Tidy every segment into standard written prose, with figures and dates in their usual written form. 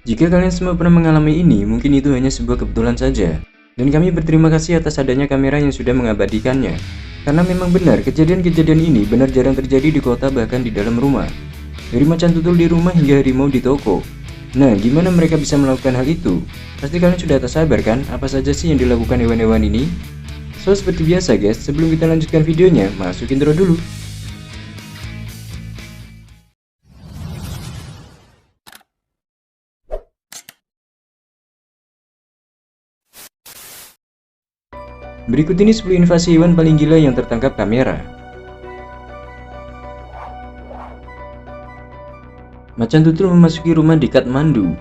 Jika kalian semua pernah mengalami ini, mungkin itu hanya sebuah kebetulan saja. Dan kami berterima kasih atas adanya kamera yang sudah mengabadikannya. Karena memang benar, kejadian-kejadian ini benar jarang terjadi di kota bahkan di dalam rumah. Dari macan tutul di rumah hingga harimau di toko. Nah, gimana mereka bisa melakukan hal itu? Pasti kalian sudah tak sabar kan? Apa saja sih yang dilakukan hewan-hewan ini? So, seperti biasa guys, sebelum kita lanjutkan videonya, masuk intro dulu. Berikut ini 10 invasi hewan paling gila yang tertangkap kamera. Macan tutul memasuki rumah di Kathmandu.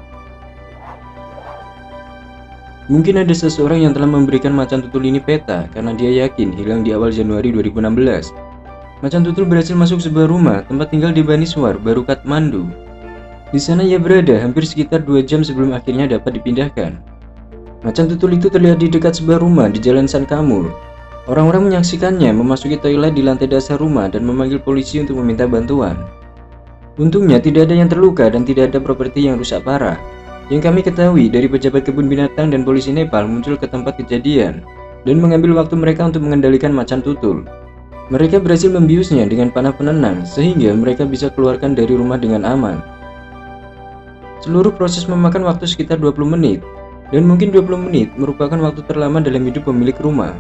Mungkin ada seseorang yang telah memberikan macan tutul ini peta karena dia yakin hilang di awal Januari 2016. Macan tutul berhasil masuk sebuah rumah tempat tinggal di Baniswar, baru Kathmandu. Di sana ia berada hampir sekitar 2 jam sebelum akhirnya dapat dipindahkan. Macan tutul itu terlihat di dekat sebuah rumah di Jalan Sankamur. Orang-orang menyaksikannya memasuki toilet di lantai dasar rumah dan memanggil polisi untuk meminta bantuan. Untungnya tidak ada yang terluka dan tidak ada properti yang rusak parah. Yang kami ketahui dari pejabat kebun binatang dan polisi Nepal muncul ke tempat kejadian dan mengambil waktu mereka untuk mengendalikan macan tutul. Mereka berhasil membiusnya dengan panah penenang sehingga mereka bisa keluarkan dari rumah dengan aman. Seluruh proses memakan waktu sekitar 20 menit. Dan mungkin 20 menit merupakan waktu terlama dalam hidup pemilik rumah.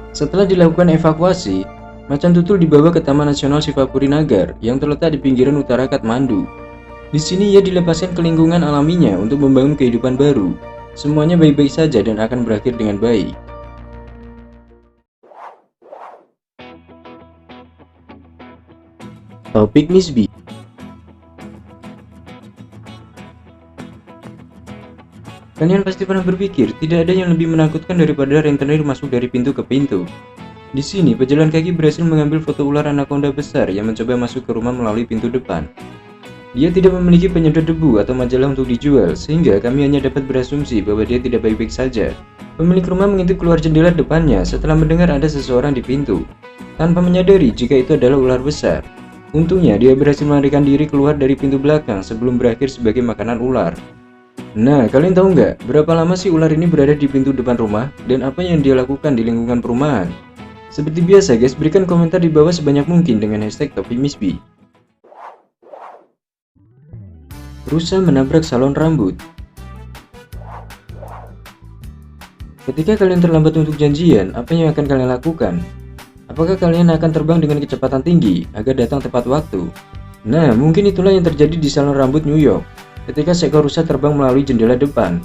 Setelah dilakukan evakuasi, macan tutul dibawa ke Taman Nasional Sivapuri Nagar yang terletak di pinggiran utara Kathmandu. Di sini ia dilepaskan ke lingkungan alaminya untuk membangun kehidupan baru. Semuanya baik-baik saja dan akan berakhir dengan baik. Topik Nisbi. Kalian pasti pernah berpikir, tidak ada yang lebih menakutkan daripada rentenir masuk dari pintu ke pintu. Di sini, pejalan kaki berhasil mengambil foto ular anaconda besar yang mencoba masuk ke rumah melalui pintu depan. Dia tidak memiliki penyedot debu atau majalah untuk dijual, sehingga kami hanya dapat berasumsi bahwa dia tidak baik-baik saja. Pemilik rumah mengintip keluar jendela depannya setelah mendengar ada seseorang di pintu, tanpa menyadari jika itu adalah ular besar. Untungnya, dia berhasil melarikan diri keluar dari pintu belakang sebelum berakhir sebagai makanan ular. Nah, kalian tahu nggak berapa lama sih ular ini berada di pintu depan rumah dan apa yang dia lakukan di lingkungan perumahan? Seperti biasa guys, berikan komentar di bawah sebanyak mungkin dengan hashtag Topik Misbi. Rusa menabrak salon rambut. Ketika kalian terlambat untuk janjian, apa yang akan kalian lakukan? Apakah kalian akan terbang dengan kecepatan tinggi agar datang tepat waktu? Nah, mungkin itulah yang terjadi di salon rambut New York ketika seekor rusa terbang melalui jendela depan.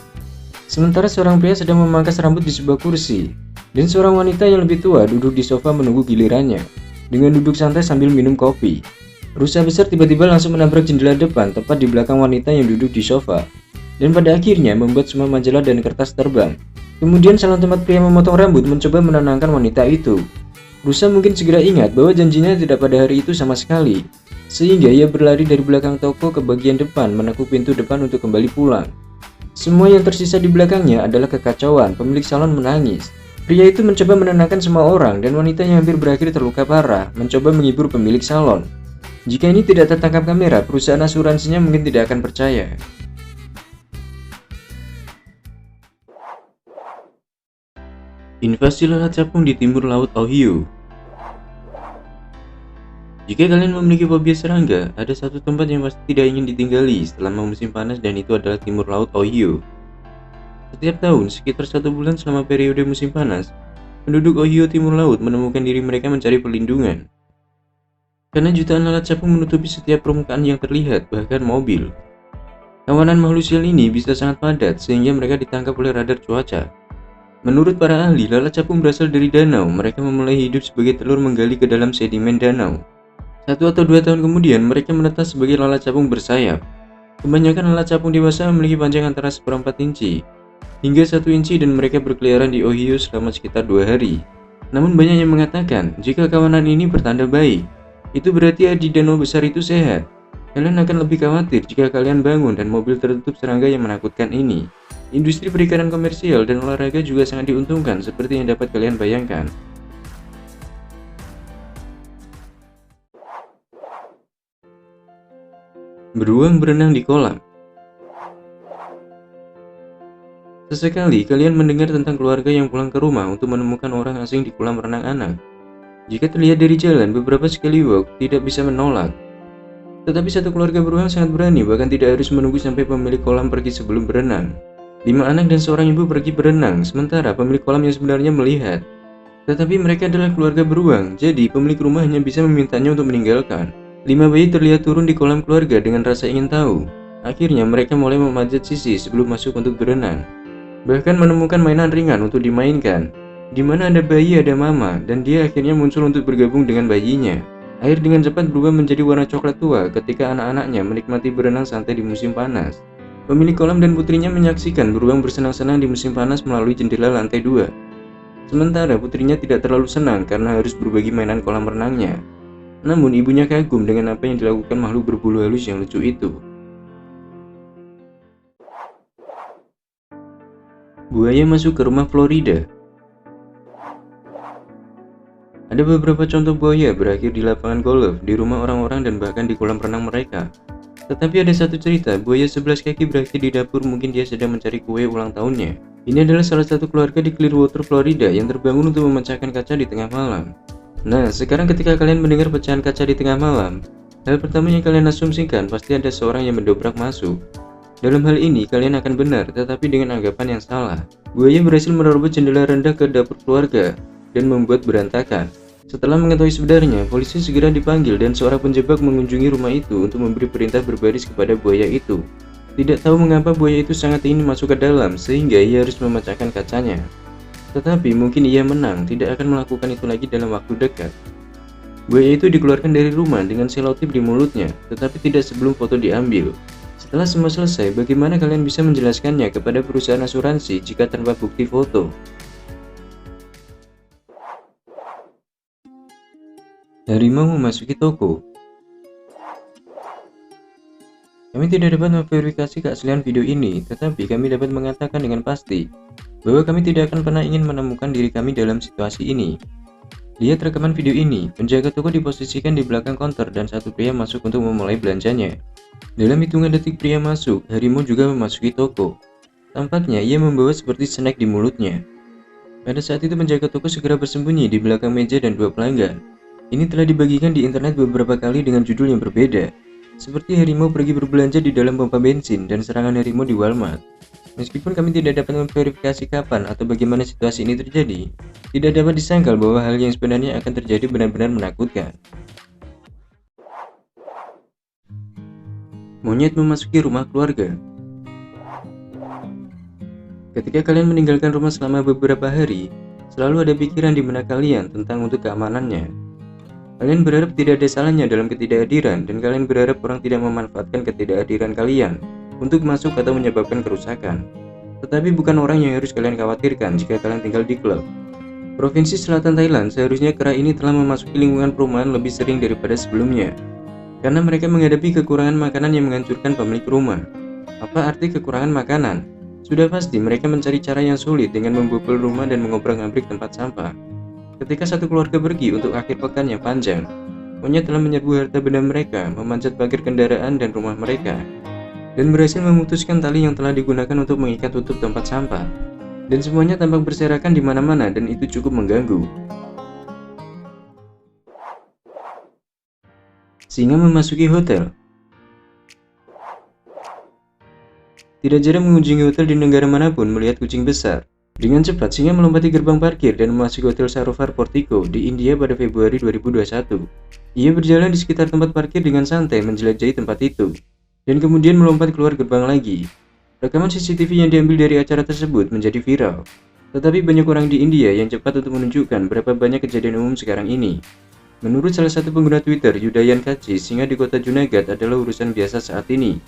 Sementara seorang pria sedang memangkas rambut di sebuah kursi, dan seorang wanita yang lebih tua duduk di sofa menunggu gilirannya, dengan duduk santai sambil minum kopi. Rusa besar tiba-tiba langsung menabrak jendela depan tepat di belakang wanita yang duduk di sofa, dan pada akhirnya membuat semua majalah dan kertas terbang. Kemudian salon tempat pria memotong rambut mencoba menenangkan wanita itu. Rusa mungkin segera ingat bahwa janjinya tidak pada hari itu sama sekali, sehingga ia berlari dari belakang toko ke bagian depan menekuk pintu depan untuk kembali pulang. Semua yang tersisa di belakangnya adalah kekacauan. Pemilik salon menangis. Pria itu mencoba menenangkan semua orang dan wanita yang hampir berakhir terluka parah mencoba menghibur pemilik salon. Jika ini tidak tertangkap kamera, perusahaan asuransinya mungkin tidak akan percaya. Invasi lalat capung di timur laut Ohio. Jika kalian memiliki fobia serangga, ada satu tempat yang pasti tidak ingin ditinggali selama musim panas dan itu adalah timur laut Ohio. Setiap tahun, sekitar 1 bulan selama periode musim panas, penduduk Ohio timur laut menemukan diri mereka mencari perlindungan. Karena jutaan lalat capung menutupi setiap permukaan yang terlihat, bahkan mobil. Kawanan makhluk sial ini bisa sangat padat sehingga mereka ditangkap oleh radar cuaca. Menurut para ahli, lalat capung berasal dari danau. Mereka memulai hidup sebagai telur menggali ke dalam sedimen danau. 1 atau 2 tahun kemudian, mereka menetas sebagai lalat capung bersayap. Kebanyakan lalat capung dewasa memiliki panjang antara 1/4 inci hingga 1 inci dan mereka berkeliaran di Ohio selama sekitar 2 hari. Namun banyak yang mengatakan, jika kawanan ini bertanda baik, itu berarti di danau besar itu sehat. Kalian akan lebih khawatir jika kalian bangun dan mobil tertutup serangga yang menakutkan ini. Industri perikanan komersial dan olahraga juga sangat diuntungkan seperti yang dapat kalian bayangkan. Beruang berenang di kolam. Sesekali kalian mendengar tentang keluarga yang pulang ke rumah untuk menemukan orang asing di kolam renang anak. Jika terlihat dari jalan, beberapa Skellywog tidak bisa menolak. Tetapi satu keluarga beruang sangat berani, bahkan tidak harus menunggu sampai pemilik kolam pergi sebelum berenang. 5 anak dan seorang ibu pergi berenang, sementara pemilik kolam yang sebenarnya melihat. Tetapi mereka adalah keluarga beruang, jadi pemilik rumah hanya bisa memintanya untuk meninggalkan. 5 bayi terlihat turun di kolam keluarga dengan rasa ingin tahu. Akhirnya mereka mulai memanjat sisi sebelum masuk untuk berenang. Bahkan menemukan mainan ringan untuk dimainkan. Di mana ada bayi ada mama, dan dia akhirnya muncul untuk bergabung dengan bayinya. Air dengan cepat berubah menjadi warna coklat tua ketika anak-anaknya menikmati berenang santai di musim panas. Pemilik kolam dan putrinya menyaksikan beruang bersenang-senang di musim panas melalui jendela lantai 2. Sementara putrinya tidak terlalu senang karena harus berbagi mainan kolam renangnya. Namun ibunya kagum dengan apa yang dilakukan makhluk berbulu halus yang lucu itu. Buaya masuk ke rumah Florida. Ada beberapa contoh buaya berakhir di lapangan golf, di rumah orang-orang, dan bahkan di kolam renang mereka. Tetapi ada satu cerita, buaya 11 kaki berakhir di dapur, mungkin dia sedang mencari kue ulang tahunnya. Ini adalah salah satu keluarga di Clearwater, Florida yang terbangun untuk memecahkan kaca di tengah malam. Nah, sekarang ketika kalian mendengar pecahan kaca di tengah malam, hal pertama yang kalian asumsikan pasti ada seorang yang mendobrak masuk. Dalam hal ini, kalian akan benar, tetapi dengan anggapan yang salah. Buaya berhasil menerobos jendela rendah ke dapur keluarga dan membuat berantakan. Setelah mengetahui sebenarnya, polisi segera dipanggil dan seorang penjebak mengunjungi rumah itu untuk memberi perintah berbaris kepada buaya itu. Tidak tahu mengapa buaya itu sangat ingin masuk ke dalam, sehingga ia harus memecahkan kacanya. Tetapi mungkin ia menang, tidak akan melakukan itu lagi dalam waktu dekat. Buaya itu dikeluarkan dari rumah dengan selotip di mulutnya, tetapi tidak sebelum foto diambil. Setelah semua selesai, bagaimana kalian bisa menjelaskannya kepada perusahaan asuransi jika tanpa bukti foto? Harimau memasuki toko. Kami tidak dapat memverifikasi keaslian video ini, tetapi kami dapat mengatakan dengan pasti bahwa kami tidak akan pernah ingin menemukan diri kami dalam situasi ini. Lihat rekaman video ini, penjaga toko diposisikan di belakang konter dan satu pria masuk untuk memulai belanjanya. Dalam hitungan detik pria masuk, harimau juga memasuki toko. Tampaknya ia membawa seperti snack di mulutnya. Pada saat itu penjaga toko segera bersembunyi di belakang meja dan 2 pelanggan. Ini telah dibagikan di internet beberapa kali dengan judul yang berbeda, seperti harimau pergi berbelanja di dalam pompa bensin dan serangan harimau di Walmart. Meskipun kami tidak dapat memverifikasi kapan atau bagaimana situasi ini terjadi, tidak dapat disangkal bahwa hal yang sebenarnya akan terjadi benar-benar menakutkan. Monyet memasuki rumah keluarga. Ketika kalian meninggalkan rumah selama beberapa hari, selalu ada pikiran di benak kalian tentang untuk keamanannya. Kalian berharap tidak ada salahnya dalam ketidakhadiran, dan kalian berharap orang tidak memanfaatkan ketidakhadiran kalian untuk masuk atau menyebabkan kerusakan. Tetapi bukan orang yang harus kalian khawatirkan jika kalian tinggal di klub. Provinsi Selatan Thailand, seharusnya kera ini telah memasuki lingkungan perumahan lebih sering daripada sebelumnya, karena mereka menghadapi kekurangan makanan yang menghancurkan pemilik rumah. Apa arti kekurangan makanan? Sudah pasti mereka mencari cara yang sulit dengan membobol rumah dan mengobrak-abrik tempat sampah. Ketika satu keluarga pergi untuk akhir pekan yang panjang, monyet telah menyerbu harta benda mereka, memanjat pagar kendaraan dan rumah mereka, dan berhasil memutuskan tali yang telah digunakan untuk mengikat tutup tempat sampah. Dan semuanya tampak berserakan di mana-mana, dan itu cukup mengganggu. Singa memasuki hotel. Tidak jarang mengunjungi hotel di negara manapun melihat kucing besar. Dengan cepat, singa melompati gerbang parkir dan memasuki Hotel Sarovar Portico di India pada Februari 2021. Ia berjalan di sekitar tempat parkir dengan santai menjelajahi tempat itu, dan kemudian melompat keluar gerbang lagi. Rekaman CCTV yang diambil dari acara tersebut menjadi viral. Tetapi banyak orang di India yang cepat untuk menunjukkan berapa banyak kejadian umum sekarang ini. Menurut salah satu pengguna Twitter, Yudayan Kaci, singa di kota Junagadh adalah urusan biasa saat ini.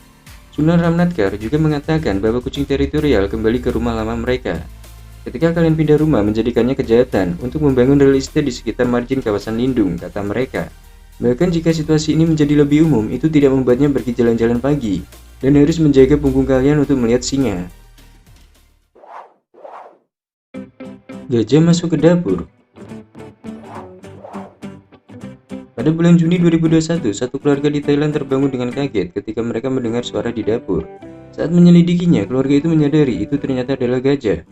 Sunal Ramnatkar juga mengatakan bahwa kucing teritorial kembali ke rumah lama mereka. Ketika kalian pindah rumah, menjadikannya kejahatan untuk membangun real estate di sekitar margin kawasan lindung, kata mereka. Bahkan jika situasi ini menjadi lebih umum, itu tidak membuatnya pergi jalan-jalan pagi dan harus menjaga punggung kalian untuk melihat singa. Gajah masuk ke dapur. Pada bulan Juni 2021, satu keluarga di Thailand terbangun dengan kaget ketika mereka mendengar suara di dapur. Saat menyelidikinya, keluarga itu menyadari itu ternyata adalah gajah.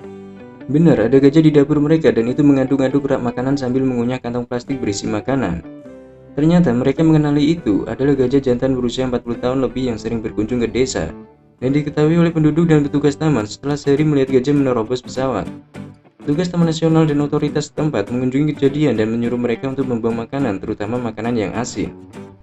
Benar, ada gajah di dapur mereka dan itu mengaduk-aduk rak makanan sambil mengunyah kantong plastik berisi makanan. Ternyata mereka mengenali itu adalah gajah jantan berusia 40 tahun lebih yang sering berkunjung ke desa dan diketahui oleh penduduk dan petugas taman setelah sehari melihat gajah menerobos pesawat. Petugas Taman Nasional dan otoritas setempat mengunjungi kejadian dan menyuruh mereka untuk membuang makanan, terutama makanan yang asin.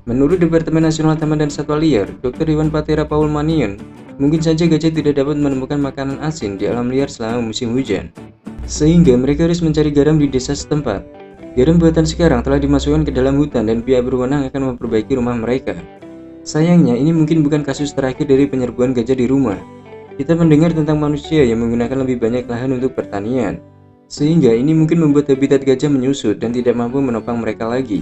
Menurut Departemen Nasional Taman dan Satwa Liar, Dr. Iwan Patera Paul Manion, mungkin saja gajah tidak dapat menemukan makanan asin di alam liar selama musim hujan, sehingga mereka harus mencari garam di desa setempat. Garam buatan sekarang telah dimasukkan ke dalam hutan dan pihak berwenang akan memperbaiki rumah mereka. Sayangnya, ini mungkin bukan kasus terakhir dari penyerbuan gajah di rumah. Kita mendengar tentang manusia yang menggunakan lebih banyak lahan untuk pertanian, sehingga ini mungkin membuat habitat gajah menyusut dan tidak mampu menopang mereka lagi.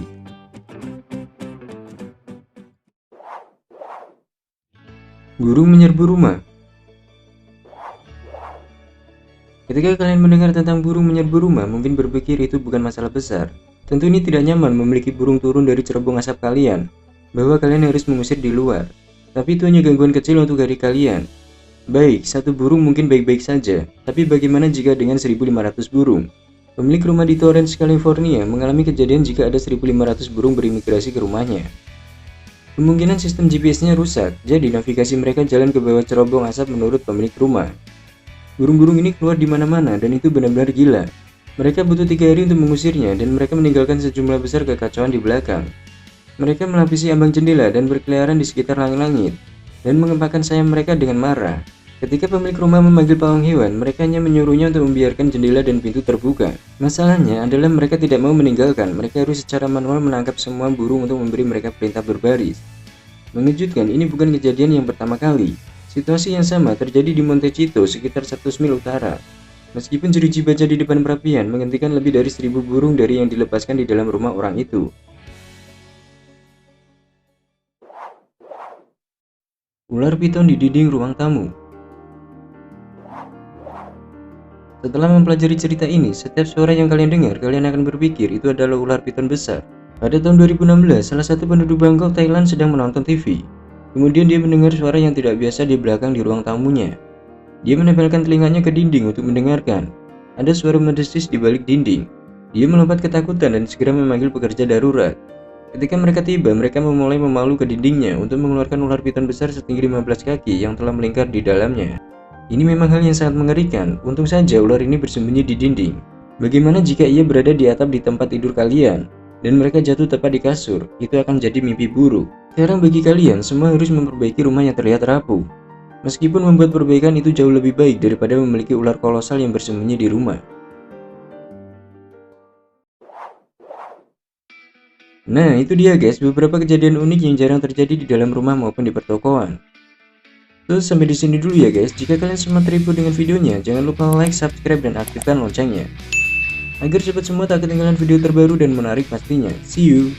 Burung menyerbu rumah. Ketika kalian mendengar tentang burung menyerbu rumah, mungkin berpikir itu bukan masalah besar. Tentu ini tidak nyaman memiliki burung turun dari cerobong asap kalian, bahwa kalian harus mengusir di luar. Tapi itu hanya gangguan kecil untuk hari kalian. Baik, satu burung mungkin baik-baik saja, tapi bagaimana jika dengan 1.500 burung? Pemilik rumah di Torrance, California mengalami kejadian jika ada 1.500 burung berimigrasi ke rumahnya. Kemungkinan sistem GPS-nya rusak, jadi navigasi mereka jalan ke bawah cerobong asap menurut pemilik rumah. Burung-burung ini keluar di mana-mana dan itu benar-benar gila. Mereka butuh 3 hari untuk mengusirnya dan mereka meninggalkan sejumlah besar kekacauan di belakang. Mereka melapisi ambang jendela dan berkeliaran di sekitar langit-langit dan mengepakkan sayap mereka dengan marah. Ketika pemilik rumah memanggil pawang hewan, mereka hanya menyuruhnya untuk membiarkan jendela dan pintu terbuka. Masalahnya adalah mereka tidak mau meninggalkan, mereka harus secara manual menangkap semua burung untuk memberi mereka perintah berbaris. Mengejutkan, ini bukan kejadian yang pertama kali. Situasi yang sama terjadi di Montecito, sekitar 100 mil utara. Meskipun jeruji baja di depan perapian menghentikan lebih dari 1.000 burung dari yang dilepaskan di dalam rumah orang itu. Ular piton di dinding ruang tamu. Setelah mempelajari cerita ini, setiap suara yang kalian dengar, kalian akan berpikir itu adalah ular piton besar. Pada tahun 2016, salah satu penduduk Bangkok, Thailand sedang menonton TV. Kemudian dia mendengar suara yang tidak biasa di belakang di ruang tamunya. Dia menempelkan telinganya ke dinding untuk mendengarkan. Ada suara mendesis di balik dinding. Dia melompat ketakutan dan segera memanggil pekerja darurat. Ketika mereka tiba, mereka memulai memalu ke dindingnya untuk mengeluarkan ular piton besar setinggi 15 kaki yang telah melingkar di dalamnya. Ini memang hal yang sangat mengerikan. Untung saja ular ini bersembunyi di dinding. Bagaimana jika ia berada di atap di tempat tidur kalian dan mereka jatuh tepat di kasur? Itu akan jadi mimpi buruk. Sekarang bagi kalian, semua harus memperbaiki rumah yang terlihat rapuh. Meskipun membuat perbaikan itu jauh lebih baik daripada memiliki ular kolosal yang bersembunyi di rumah. Nah, itu dia guys, beberapa kejadian unik yang jarang terjadi di dalam rumah maupun di pertokoan. Terus sampai di sini dulu ya guys. Jika kalian semua terhibur dengan videonya, jangan lupa like, subscribe, dan aktifkan loncengnya agar cepat semua tak ketinggalan video terbaru dan menarik pastinya. See you!